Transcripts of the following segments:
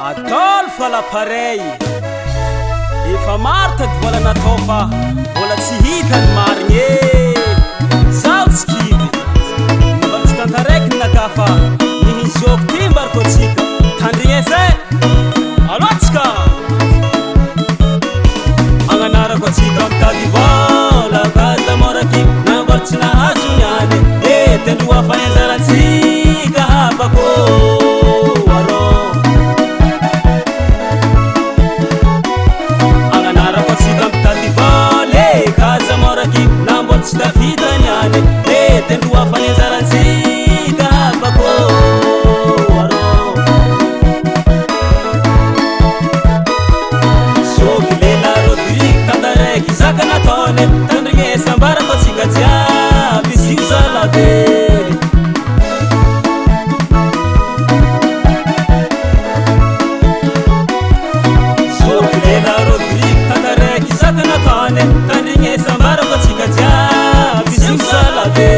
Atôlo fa l'appareil efa maro tady vola natao fa vola tsy hitany marigny zaho tsy kivy mba tsy tantaraiky naka fa nihizoky ty mbariko atsika tandrigny zay aloatsika magnanarako atsika mitady vola kaza moraky nambory tsy nahazo niany tendroa fa nianjaratsika habako tsy tafitany any tendroa fa nianjaratsika habako arô soky lela rodrigue tantaraiky zaka nataony tandrigny sambarako atsika jiaby zio zalabe soky lela rodrigue tantaraiky zaka nataony tandrigny sambarako atsika jiaby zio zalabe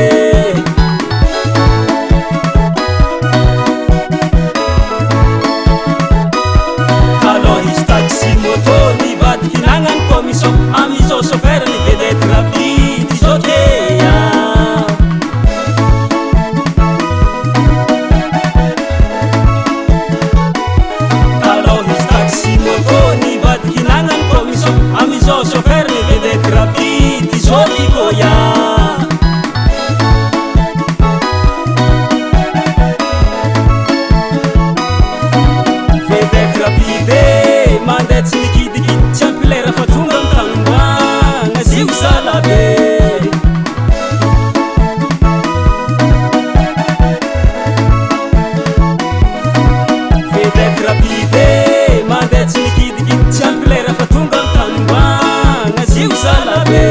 alors izy taxi moto nivadiky nagnany commission amizao chauffeur ny vedety rapide izokea alors izy taxi moto nivadiky nagnany commission amizao chauffeur ny vedety rapide izokikoya vedety rapide mandeha tsy mikidikidy tsy ampilera fa tonga mitagnomboagna zio zalabe vedety rapide mandeha tsy mikidikidy tsy ampilera fa tonga mitagnomboagna zio zalabe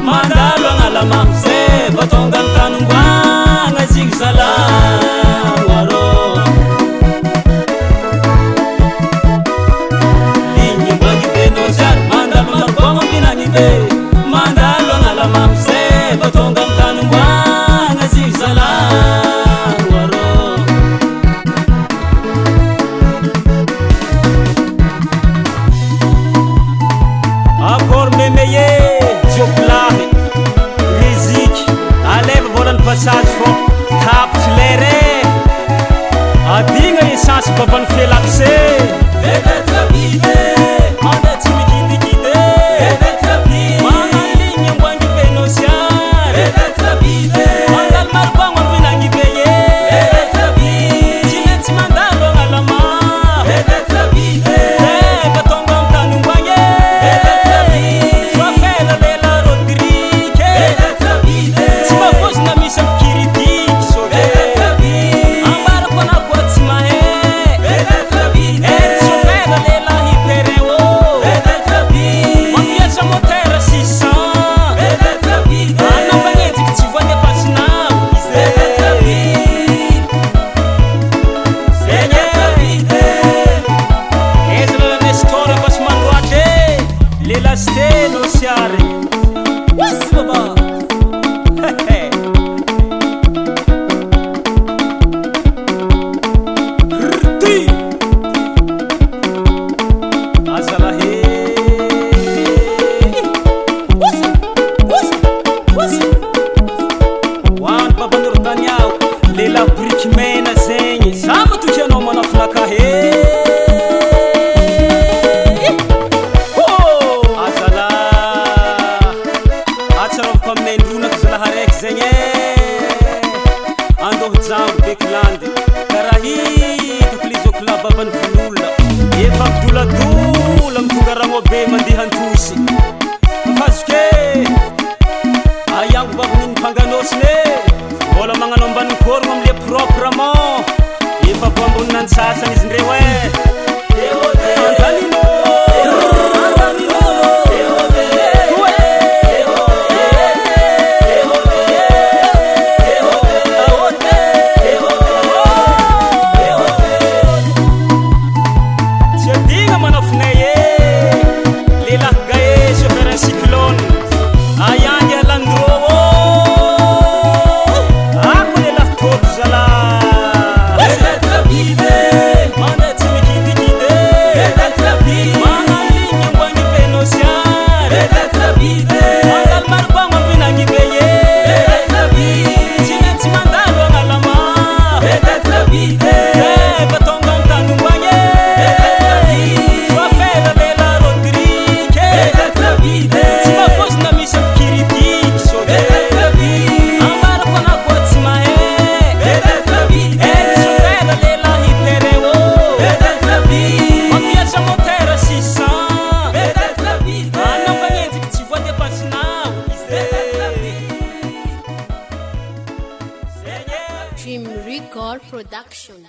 mandalo agnalamamo zay va tonga mitagnomboagna zio zalamo arô ligny mbangibenao zary mandalo marobogno ambinagnibe mandalo agnalamamo zay va tonga mitagnomboagna zio zalamo arô akôry memeye jokolahy muziky aleva volany passage fô tapitry lere adigna essence babany felakse vedety rapide mandeha tsy mikidikidy vedety rapide manaligny amboangibenao siary vedety rapide mandalo marobagno ambinagnibe ye vedety rapide tsy maintsy mandalo agnalama vedety rapide zay tonga mitagnomboagny vedety rapide soafela lela rodrigue vedety rapide tsy mavozona misy ampikiridiky so vedety rapide ambarako anako tsy mahe vedety rapide soafela lela hyperin o vedety rapide mampiasa motera 600 vedety rapide anambagnenjiky tsy voany apasinao izy vedety rapide vedety rapide eza lela nestora basy mandroatre lela steno siary wasy baba rty azalahe hoany babanyrotaniao lela briky mena zegny za matoky anao manafinakahe azala atsarovako aminay ndronaky zalaha raiky zegny andoho jango bekilandy karaha hitako lizokola babany vololona efa midoladola mitonga ragnobe mandeha antosy fafazoke ayango babaniny mpanganosiny mbola magnano ambany korogno amile proprement efa vo ambonina antsasany izy ndreo antanino Manafinaye, les largaye, chauffeur ainsi que Production.